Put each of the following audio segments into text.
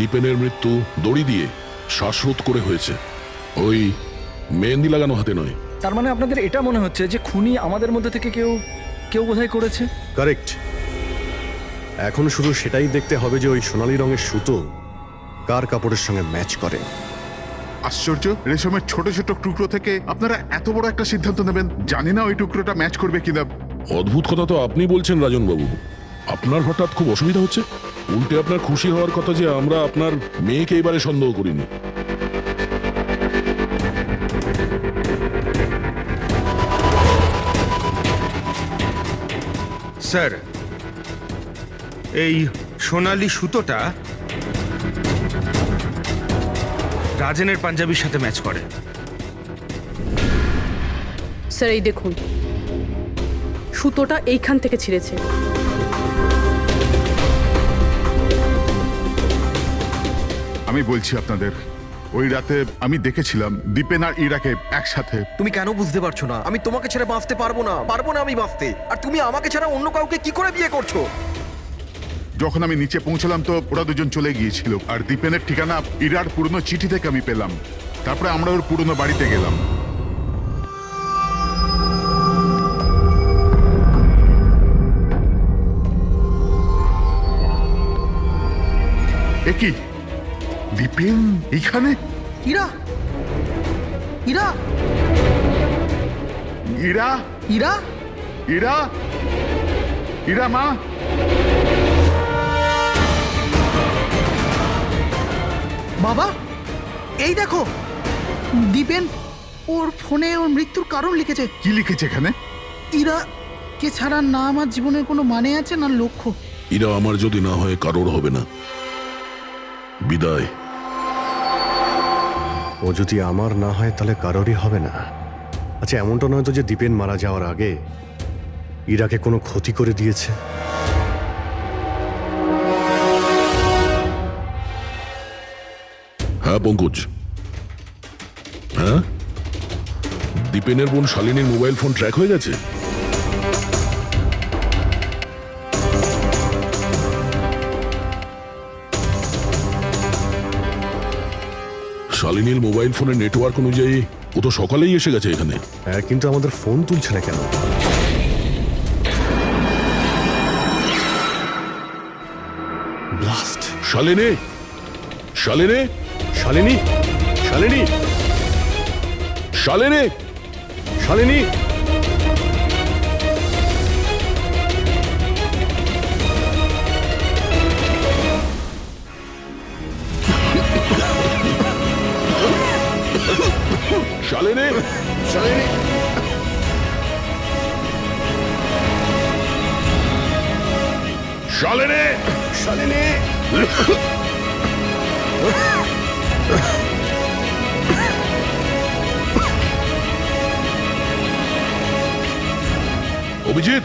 দীপেনের মৃত্যু দড়ি দিয়ে শ্বাসরোধ করে হয়েছে, ওই মেহেন্দি লাগানো হাতে নয়। তার মানে আপনাদের এটা মনে হচ্ছে যে খুনি আমাদের মধ্যে থেকে কেউ কেউ বোধহয় করেছে? কারেক্ট। এখন শুধু সেটাই দেখতে হবে যে ওই সোনালী রঙের সুতো কার কাপড়ের সঙ্গে ম্যাচ করে। আশ্চর্য, রেশমের ছোট ছোট টুকরো থেকে আপনারা এত বড় একটা সিদ্ধান্ত নেবেন। জানি না ওই টুকরোটা ম্যাচ করবে কিনা। অদ্ভুত কথা তো আপনি বলছেন রাজন বাবু। আপনার হঠাৎ খুব অসুবিধা হচ্ছে? উল্টে আপনার খুশি হওয়ার কথা যে আমরা আপনার মেয়েকে এবারে সন্দেহ করিনি। স্যার, এই সোনালী সুতোটা রাজেনের পাঞ্জাবির সাথে ম্যাচ করে। স্যার এই দেখুন, সুতোটা এইখান থেকে ছিঁড়েছে। আমি বলছি আপনাদের, ওই রাতে আমি দেখেছিলাম দীপেন আর ইরাকে একসাথে। তুমি কেন বুঝতে পারছো না? আমি তোমাকে ছেড়ে বাঁচতে পারবো না, আমি বাঁচতে। আর তুমি আমাকে ছাড়া অন্য কাউকে কি করে বিয়ে করছো? যখন আমি নিচে পৌঁছলাম তো ওরা দুজন চলে গিয়েছিল, আর দীপেনের ঠিকানা ইরার পুরনো চিঠি থেকে আমি পেলাম। তারপরে আমরা ওর পুরনো বাড়িতে গেলাম। এ কি, দীপেন এইখানে? ইরা, ইরা, ইরা, ইরা, ইরা, ইরা মা। বাবা, এই দেখো, দীপেন ওর ফোনে ওর মৃত্যুর কারণ লিখেছে। কি লিখেছে এখানে? ইরা কে ছাড়া না আমার জীবনের কোনো মানে আছে না লক্ষ্য। এরা আমার যদি না হয় কারোর হবে না। বিদায়। ও যদি আমার না হয় তাহলে কারোরই হবে না। আচ্ছা, এমনটা নয় তো যে দীপেন মারা যাওয়ার আগে ইরাকে কোনো ক্ষতি করে দিয়েছে? হ্যাঁ পঙ্কজ, হ্যাঁ, দীপেনের বোন শালিনীর মোবাইল ফোন ট্র্যাক হয়ে গেছে। শালিনীর মোবাইল ফোনের নেটওয়ার্ক অনুযায়ী ও তো সকালেই এসে গেছে এখানে। হ্যাঁ, কিন্তু আমাদের ফোন তুলছে না কেন? ব্লাস্ট। শালিনী, শালিনী, শালিনী, শালিনী, শালিনী, শালিনী। শালিনী, শালিনী, শালিনী, শালিনী। অভিজিৎ,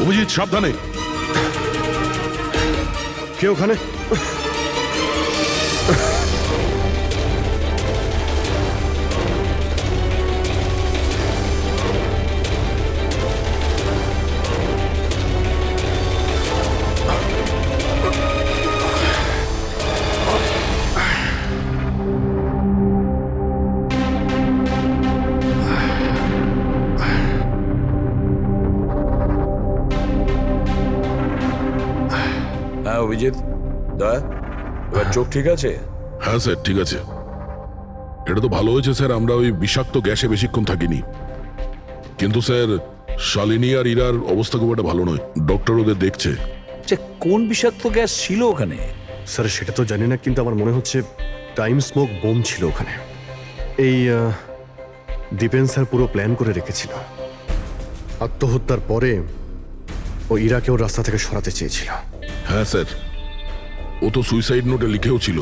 অভিজিৎ সাবধানে। কে ওখানে? হ্যাঁ অভিজিৎ, দয়া, এবার চোখ ঠিক আছে? হ্যাঁ স্যার, ঠিক আছে। এটা তো ভালো হয়েছে স্যার আমরা ওই বিষাক্ত গ্যাসে বেশিক্ষণ থাকিনি। কিন্তু স্যার, শালিনী আর ইরার অবস্থা খুব একটা ভালো নয়। ডক্টর ওদের দেখছে। কোন বিষাক্ত গ্যাস ছিল ওখানে? স্যার সেটা তো জানি না, কিন্তু আমার মনে হচ্ছে টাইম স্মোক বোম ছিল ওখানে। এই দীপেন স্যার পুরো প্ল্যান করে রেখেছিল। আত্মহত্যার পরে ও ইরাকে ওর রাস্তা থেকে সরাতে চেয়েছিল। হ্যাঁ স্যার, ও তো সুইসাইড নোটে লিখেও ছিল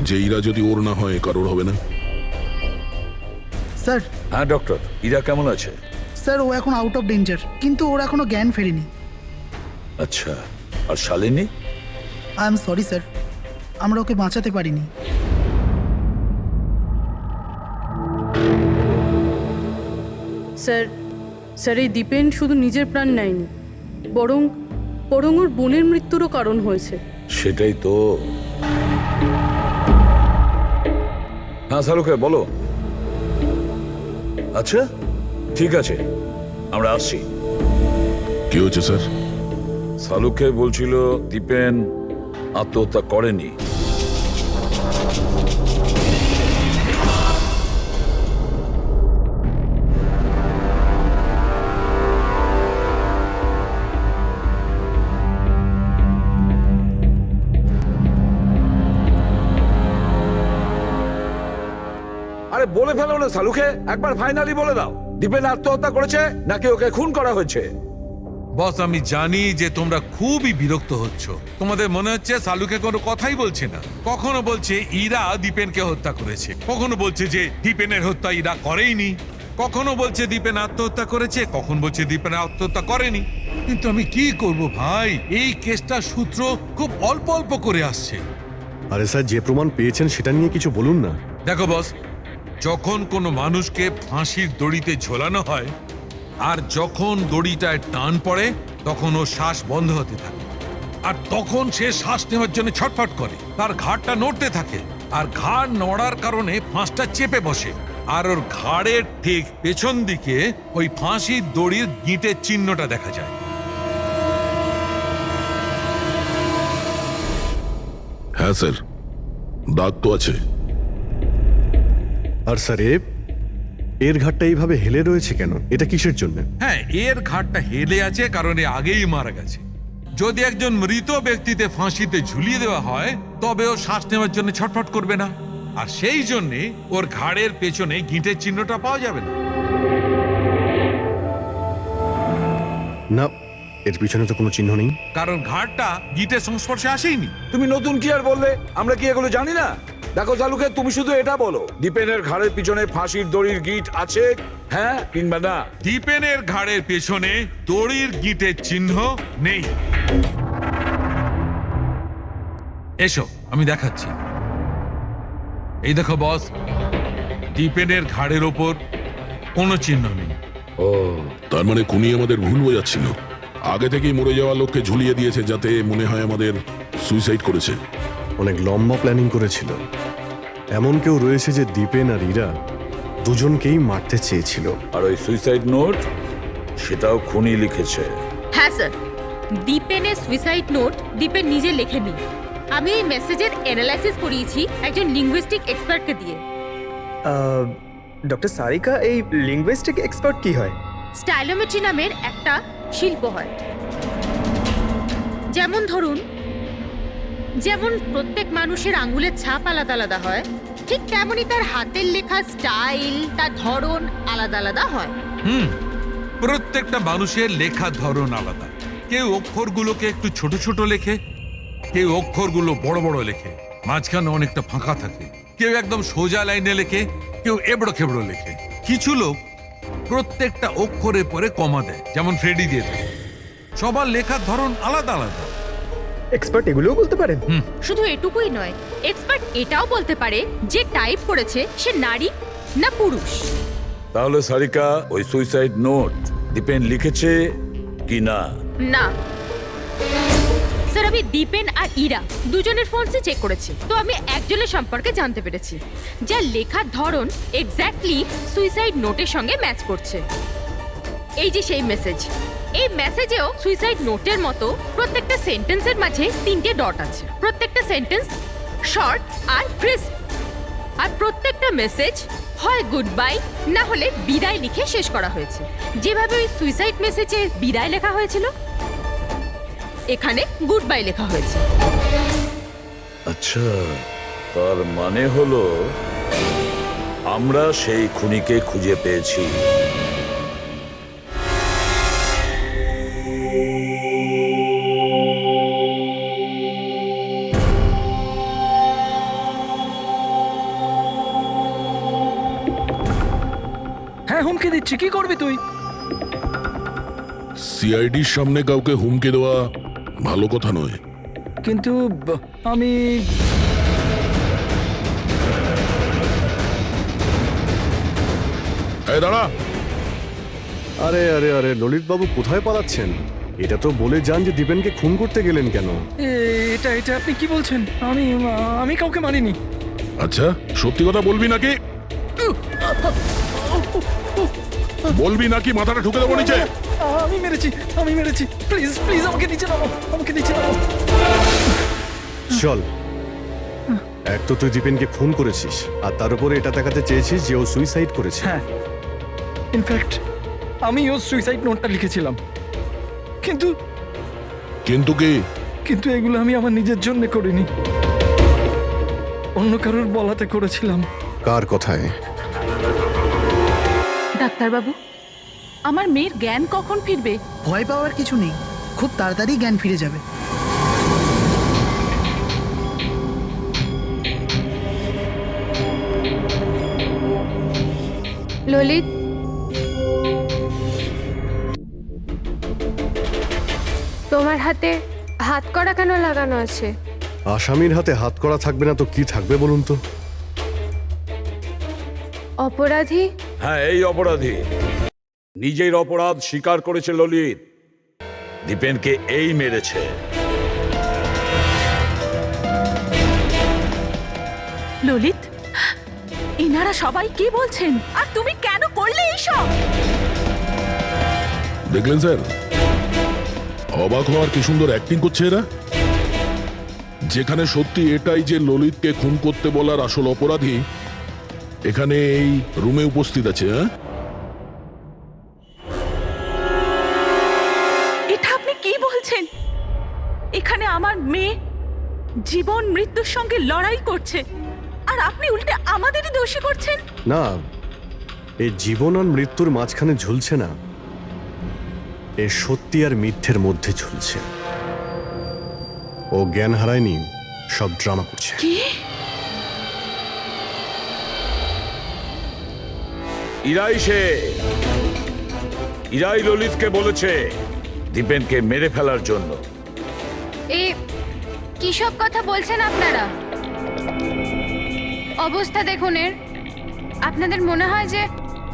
যে ইরা যদি ওর না হয় কারোর হবে না। স্যার, হ্যাঁ ডক্টর, ইরা কেমন আছে? স্যার ও এখন আউট অফ ডেঞ্জার, কিন্তু ওর এখনো জ্ঞান ফেরেনি। আচ্ছা, আর Shalini? I am sorry sir, আমরা ওকে বাঁচাতে পারিনি। স্যার স্যার এই দীপেন শুধু নিজের প্রাণ নেয়নি, বরং বরং ওর বোনের মৃত্যুরও কারণ হয়েছে। সেটাই তো। হ্যাঁ শালুকে বলো। আচ্ছা ঠিক আছে, আমরা আসছি। কি হয়েছে স্যার? শালুকে বলছিল দীপেন আত্মহত্যা করেনি। আরে বলে ফেলো না শালুকে, একবার ফাইনালি বলে দাও দীপেন আত্মহত্যা করেছে নাকি ওকে খুন করা হয়েছে। বস আমি জানি যে তোমরা খুবই বিরক্ত হচ্ছ, তোমাদের মনে হচ্ছে শালুকে কোনো কথাই বলছে না। কখনো বলছে ইরা দীপেনকে হত্যা করেছে, কখনো বলছে যে দীপেনের হত্যা ইরা করেইনি, কখনো বলছে দীপেন আত্মহত্যা করেছে, কখন বলছে দীপেন আত্মহত্যা করেনি। কিন্তু আমি কি করব ভাই, এই কেসটার সূত্র খুব অল্প অল্প করে আসছে। আরে স্যার, যে প্রমাণ পেয়েছেন সেটা নিয়ে কিছু বলুন না। দেখো বস, যখন কোনো মানুষকে ফাঁসির দড়িতে ঝোলানো হয় আর যখন দড়িটায় টান পড়ে তখন ওর শ্বাস বন্ধ হতে থাকে, আর তখন সে শ্বাস নেওয়ার জন্য ছটফট করে, তার ঘাড়টা নড়তে থাকে, আর ঘাড় নড়ার কারণে ফাঁসটা চেপে বসে, আর ওর ঘাড়ের ঠিক পেছন দিকে ওই ফাঁসির দড়ির গিঁটের চিহ্নটা দেখা যায়। হ্যাঁ স্যার, দাগ তো আছে। আর স্যার এর ঘাটটা এইভাবে হেলে রয়েছে কেন? এটা কিসের জন্য? হ্যাঁ, এর ঘাড়টা হেলে আছে কারণ এ আগেই মারা গেছে। যদি একজন মৃত ব্যক্তিতে ফাঁসিতে ঝুলিয়ে দেওয়া হয় তবে ও শ্বাস নেওয়ার জন্য ছটফট করবে না, আর সেই জন্যে ওর ঘাড়ের পেছনে গিঁটের চিহ্নটা পাওয়া যাবে না। না, এর পিছনে তো কোনো চিহ্ন নেই। কারণ ঘাড়টা গিঁটের সংস্পর্শে আসেইনি। তুমি নতুন কি আর বললে? আমরা কি এগুলো জানি না? দেখো শালুকে, তুমি শুধু এটা বলো দীপেনের ঘাড়ের পিছনে ফাঁসির দড়ির গিঁট আছে, হ্যাঁ কিংবা না। দীপেনের ঘাড়ের পেছনে দড়ির গিঁটের চিহ্ন নেই। এসো আমি দেখাচ্ছি। এই দেখো বস, দীপেনের ঘাড়ের ওপর কোনো চিহ্ন নেই। ও, তার মানে খুনি আমাদের ভুল বোঝাচ্ছিল। আগে থেকেই মরে যাওয়া লোককে ঝুলিয়ে দিয়েছে যাতে মনে হয় আমাদের সুইসাইড করেছে। অনেক লম্বা প্ল্যানিং করেছিল। এমন কেউ রয়েছে যে দীপেন আর ইরা দুজনকেই মারতে চেয়েছিল। আর ওই সুইসাইড নোট সেটাও খুনি লিখেছে। হ্যাঁ স্যার, দীপেনের সুইসাইড নোট দীপেন নিজে লেখেনি। আমি এই মেসেজের অ্যানালাইসিস করিয়েছি একজন লিঙ্গুইস্টিক এক্সপার্টকে দিয়ে। ডক্টর সারিকা, এই লিঙ্গুইস্টিক এক্সপার্ট কি হয়? স্টাইলোমেট্রি নামের একটা শিল্প হয়। যেমন ধরুন, যেমন প্রত্যেক মানুষের আঙ্গুলের ছাপ আলাদা আলাদা হয়, ঠিক তেমনই তার হাতের লেখা স্টাইল, তার ধরন আলাদা আলাদা হয়। প্রত্যেকটা মানুষের লেখার ধরন আলাদা। কেউ অক্ষরগুলোকে একটু ছোট ছোট লেখে, কেউ অক্ষরগুলো বড় বড় লেখে, মাঝখানে অনেকটা ফাঁকা থাকে, কেউ একদম সোজা লাইনে লেখে, কেউ এবড়ো খেবড়ো লেখে। কিছু লোক প্রত্যেকটা অক্ষরের পরে কমা দেয়, যেমন ফ্রেডি দিয়ে থাকে। সবার লেখার ধরন আলাদা আলাদা। এক্সপার্ট এগুলোও বলতে পারেন? শুধু এটুকুই নয়, এক্সপার্ট এটাও বলতে পারে যে টাইপ করেছে সে নারী না পুরুষ। তাহলে সারিকা, ওই সুইসাইড নোট দীপেন লিখেছে কি না? না স্যার, আমি দীপেন আর ইরা দুজনের ফোনসে চেক করেছি, তো আমি একজনের সম্পর্কে জানতে পেরেছি যার লেখার ধরন এক্স্যাক্টলি সুইসাইড নোটের সঙ্গে ম্যাচ করছে। এই যে সেই মেসেজ, এই মেসেজেও সুইসাইড নোটের মতো প্রত্যেকটা সেন্টেন্সের মাঝে 3টে ডট আছে। প্রত্যেকটা সেন্টেন্স শর্ট আর ক্রিস্প, আর প্রত্যেকটা মেসেজ হয় গুড বাই না হলে বিদায় লিখে শেষ করা হয়েছে। যেভাবে ওই সুইসাইড মেসেজে বিদায় লেখা হয়েছিল, এখানে গুড বাই লেখা হয়েছে। আচ্ছা, তার মানে হলো আমরা সেই খুনিকে খুঁজে পেয়েছি। হ্যাঁ, হুমকি দিচ্ছি, কি করবি তুই? সিআইডির সামনে কাউকে হুমকি দেওয়া ভালো কথা নয়। কিন্তু আমি এই দাঁড়া, আরে আরে আরে ললিত বাবু কোথায় পালাচ্ছেন? এটা তো বলে যান যে দীপেনকে খুন করতে গেলেন কেন? এটা এটা আপনি কি বলছেন? আমি কাউকে মারিনি। আচ্ছা সত্যি কথা বলবি নাকি? বলবি নাকি মাথাটা ঠুকে দেবো নিচে? আমি মেরেছি। প্লিজ প্লিজ আমাকে নিচে নাও, আমাকে নিচে নাও। চল, এক তো তুই দীপেনকে খুন করেছিস, আর তার উপরে এটা দেখাতে চেয়েছিস যে ও সুইসাইড করেছে। হ্যাঁ, ইনফ্যাক্ট আমি ওর সুইসাইড নোটটা লিখেছিলাম, কিন্তু কিন্তু কি? কিন্তু এগুলো আমি আমার নিজের জন্য করিনি, অন্য কারোর বলাতে করেছিলাম। কার কথায়? ডাক্তারবাবু, আমার মেয়ের জ্ঞান কখন ফিরবে? ভয় পাওয়ার কিছু নেই, খুব তাড়াতাড়ি জ্ঞান ফিরে যাবে। ললিত, তোমার হাতে হাত করা কেন লাগানো আছে? আসামির হাতে হাত করা থাকবে না তো কি থাকবে বলুন তো? অপরাধী? হ্যাঁ, এই অপরাধী নিজের অপরাধ স্বীকার করেছে ললিত। দীপেনকে এই মেরেছে। ললিত, এনারা সবাই কি বলছেন, আর তুমি কেন করলে এইসব? দেখলেন স্যার, অবাক হওয়ার কি সুন্দর অ্যাক্টিং করছে এরা। যেখানে সত্যি এটাই যে ললিতকে খুন করতে বলার আসল অপরাধী এখানে এই রুমে উপস্থিত আছে। হ্যাঁ, এটা আপনি কি বলছেন? এখানে আমার মেয়ে জীবন মৃত্যুর সঙ্গে লড়াই করছে, আর আপনি উল্টে আমাদেরই দোষী করছেন। না, এই জীবন আর মৃত্যুর মাঝখানে ঝুলছে না, এ সত্যি আর মিথ্যের মধ্যে ঝুলছে। ও জ্ঞান হারায়নি, সব ড্রামা করছে। কি? ইরাই ললিতকে বলেছে দীপেনকে মেরে ফেলার জন্য। এই কি সব কথা বলছেন আপনারা? অবস্থা দেখুন এর। আপনাদের মনে হয় যে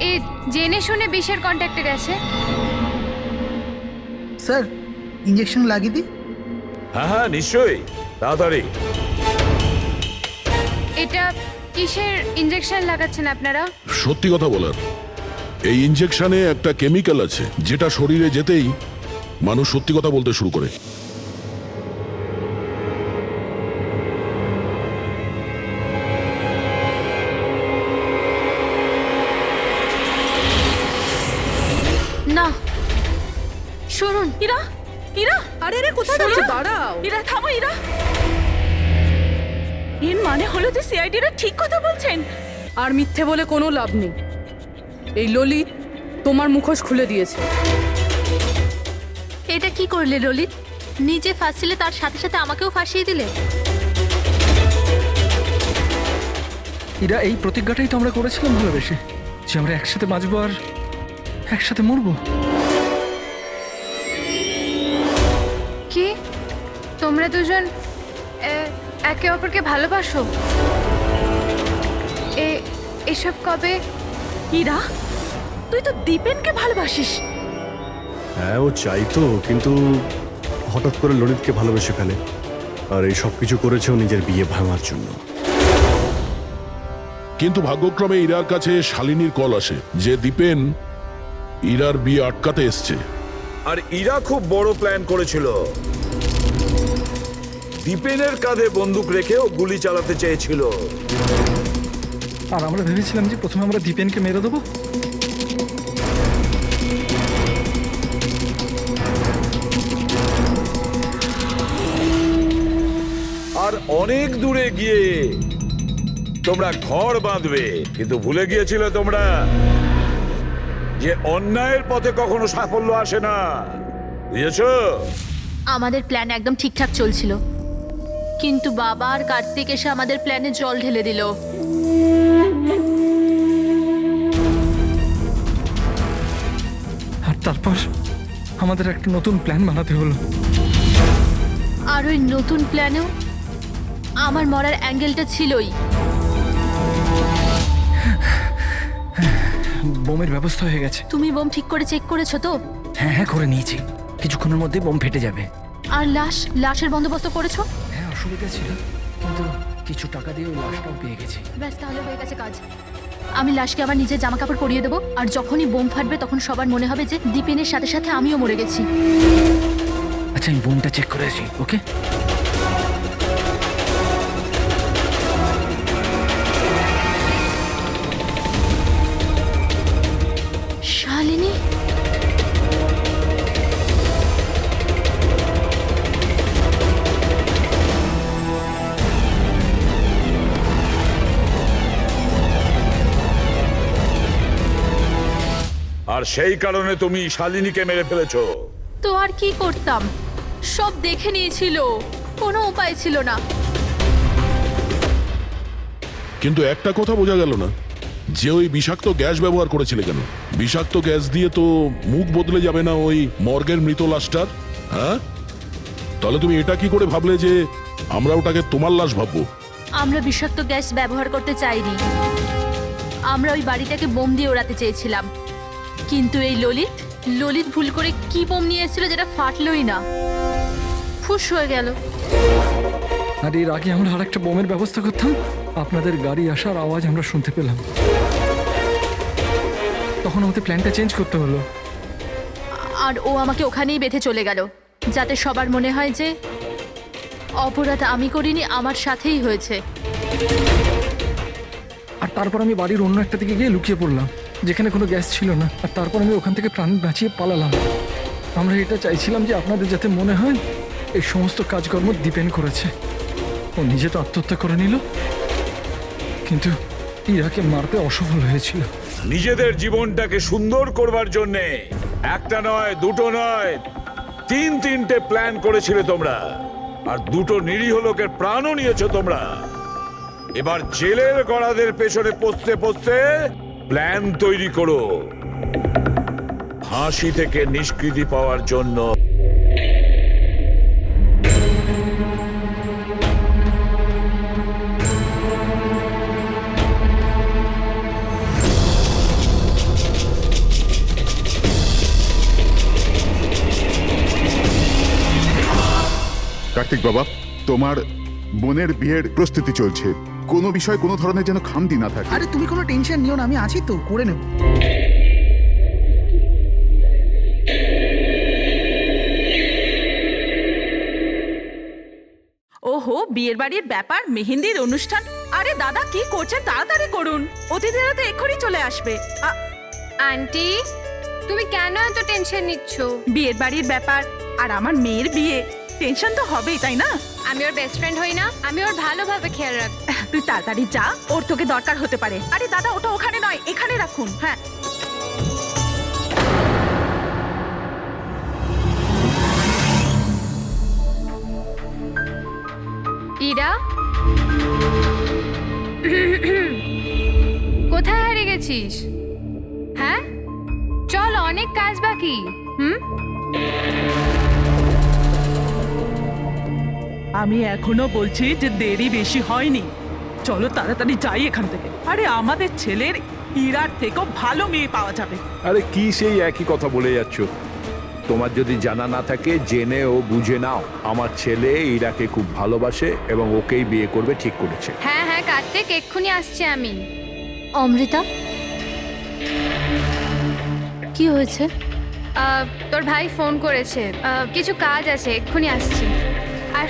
এই জেনে শুনে বিষের কন্ট্যাক্টে গেছে? স্যার, ইঞ্জেকশন লাগিয়ে দিই? হ্যাঁ হ্যাঁ, নিশ্চয়ই, তাড়াতাড়ি। এটা কিসের ইনজেকশন লাগাচ্ছেন আপনারা? সত্যি কথা বলার, এই ইনজেকশনে একটা কেমিক্যাল আছে যেটা শরীরে যেতেই মানুষ সত্যি কথা বলতে শুরু করে। না, শুনুন। ইরা, ইরা, আরে রে কোথায় যাচ্ছ? দাঁড়াও। ইরা থামো, ইরা। এর মানে হলো যে সিআইডিরা ঠিক কথা বলছেন। আর মিথ্যে বলে কোনো লাভ নেই। এই ললিত তোমার মুখোশ খুলে দিয়েছে। এটা কি করলে ললিত? নিজে ফাঁসছিলে, তার সাথে সাথে আমাকেও ফাঁসিয়ে দিলে। এরা এই প্রতিজ্ঞাটাই তো আমরা করেছিলাম ভালোবেসে, যে আমরা একসাথে বাঁচবো আর একসাথে মরবো। কি তোমরা দুজন একে অপরকে ভালোবাসো? এসব কবে? ইরা, তুই তো দীপেনকে ভালোবাসিস। হ্যাঁ, ও চাইতো, কিন্তু হঠাৎ করে ললিতকে ভালোবেসে ফেলে, আর এই সব কিছু করেছে ও নিজের বিয়ে ভাঙার জন্য। কিন্তু ভাগ্যক্রমে ইরার কাছে শালিনীর কল আসে যে দীপেন ইরার বিয়ে আটকাতে এসছে। আর ইরা খুব বড় প্ল্যান করেছিল। দীপেনের কাঁধে বন্দুক রেখে ও গুলি চালাতে চেয়েছিল। আর আমরা ভেবেছিলাম যে প্রথমে আমরা দীপেনকে মেরে দেবো। আর অনেক দূরে গিয়ে তোমরা ঘর বাঁধবে, কিন্তু ভুলে গিয়েছিলে তোমরা যে অন্যায়ের পথে কখনো সাফল্য আসে না। বুঝেছো? আমাদের প্ল্যান একদম ঠিকঠাক চলছিল, কিন্তু বাবা আর কার্তিক এসে আমাদের প্ল্যানে জল ঢেলে দিল। আর তারপর আমাদের একটা নতুন প্ল্যান বানাতে হলো। আর ওই নতুন প্ল্যানেও আমার মরার অ্যাঙ্গেলটা ছিলই। বোমের ব্যবস্থা হয়ে গেছে। তুমি বোম ঠিক করে চেক করেছো তো? হ্যাঁ হ্যাঁ, করে নিয়েছি। কিছুক্ষণের মধ্যে বোম ফেটে যাবে। আর লাশের বন্দোবস্ত করেছো? হ্যাঁ, অসুবিধা ছিল, কিন্তু কিছু টাকা দিয়ে ওই লাশটাও পেয়ে গেছি। ব্যাস, তাহলে হয়ে গেছে কাজ। আমি লাশকে আবার নিজের জামা কাপড় পরিয়ে দেবো, আর যখনই বোম ফাটবে তখন সবার মনে হবে যে দীপেনের সাথে সাথে আমিও মরে গেছি। আচ্ছা, আমি বোমটা চেক করেছি। ওকে, শালিনী, আর সেই কারণে তুমি শালিনীকে মেরে ফেলেছো। তো আর কি করতাম? সব দেখে নিয়েছিল, কোনো উপায় ছিল না। কিন্তু একটা কথা বোঝা গেল না, যে ওই বিষাক্ত গ্যাস ব্যবহার করেছিলে কেন? বিষাক্ত গ্যাস দিয়ে তো মুখ বদলে যাবে না ওই মর্গের মৃত লাশটার? হ্যাঁ, তাহলে তুমি এটা কি করে ভাবলে যে আমরা ওটাকে তোমার লাশ ভাববো? আমরা বিষাক্ত গ্যাস ব্যবহার করতে চাইনি, আমরা ওই বাড়িটাকে বোম দিয়ে ওড়াতে চেয়েছিলাম। কিন্তু এই ললিত ভুল করে কি বোম নিয়ে এসেছিল যেটা ফাটলই না, ফুস হয়ে গেল। আর এর আগে আমরা আরেকটা বোমের ব্যবস্থা করতাম, আপনাদের গাড়ি আসার আওয়াজ আমরা শুনতে পেলাম, তখন আমাদের প্ল্যানটা চেঞ্জ করতে হলো। আর ও আমাকে ওখানেই বেঁধে চলে গেল, যাতে সবার মনে হয় যে অপরাধ আমি করিনি, আমার সাথেই হয়েছে। আর তারপর আমি বাড়ির অন্য একটা দিকে গিয়ে লুকিয়ে পড়লাম, যেখানে কোনো গ্যাস ছিল না। আর তারপর আমি ওখান থেকে প্রাণ বাঁচিয়ে পালালাম। আমরা এটা চাইছিলাম যে আপনাদের যাতে মনে হয় এই সমস্ত কাজকর্ম দীপেন করেছে। ও নিজে তো আত্মহত্যা করে নিল, কিন্তু ইরাকে মারতে অসফল হয়েছিল। নিজেদের জীবনটাকে সুন্দর করবার জন্যে একটা নয়, দুটো নয়, তিনটে প্ল্যান করেছিলে তোমরা, আর দুটো নিরীহ লোকের প্রাণও নিয়েছো তোমরা। এবার জেলের গড়াদের পেছনে পৌঁছতে পৌঁছতে প্ল্যান তৈরি করো ফাঁসি থেকে নিষ্কৃতি পাওয়ার জন্য। কার্তিক বাবা, তোমার বোনের বিয়ের প্রস্তুতি চলছে, কোনো বিষয় কোনো ধরনের যেন খামতি না থাকে। আরে তুমি কোনো টেনশন নিও না, আমি আছি তো, করে নেব। ওহো, বিয়ের বাড়ির ব্যাপার, মেহেন্দির অনুষ্ঠান। আরে দাদা, কি করছেন? তাড়াতাড়ি করুন, অতিথিরা তো এক্ষুনি চলে আসবে। আন্টি, তুমি কেন এত টেনশন নিচ্ছ? বিয়ের বাড়ির ব্যাপার, আর আমার মেয়ের বিয়ে, টেনশন তো হবেই, তাই না? আমি ওর বেস্ট ফ্রেন্ড হই না? আমি ওর ভালোভাবে খেয়াল রাখ। তুই তাড়াতাড়ি যা, ওর তোকে দরকার হতে পারে। আরে দাদা, ওটা ওখানে নয়, এখানে রাখুন। হ্যাঁ, ইরা, কোথায় হারিয়ে গেছিস? হ্যাঁ, চল, অনেক কাজ বাকি। আমি এখনো বলছি যে দেরি বেশি হয়নি, চলো তাড়াতাড়ি যাই এখান থেকে। আরে আমাদের ছেলের ইরার থেকেও ভালো মেয়ে পাওয়া যাবে। আরে কি সেই একই কথা বলে যাচ্ছ? তোমার যদি জানা না থাকে জেনে ও বুঝে নাও, আমার ছেলে ইরাকে খুব ভালোবাসে এবং ওকেই বিয়ে করবে ঠিক করেছে। হ্যাঁ হ্যাঁ কার্তিক, এক্ষুনি আসছি আমি। অমৃতা, কি হয়েছে? তোর ভাই ফোন করেছে, কিছু কাজ আছে, এক্ষুনি আসছি। আর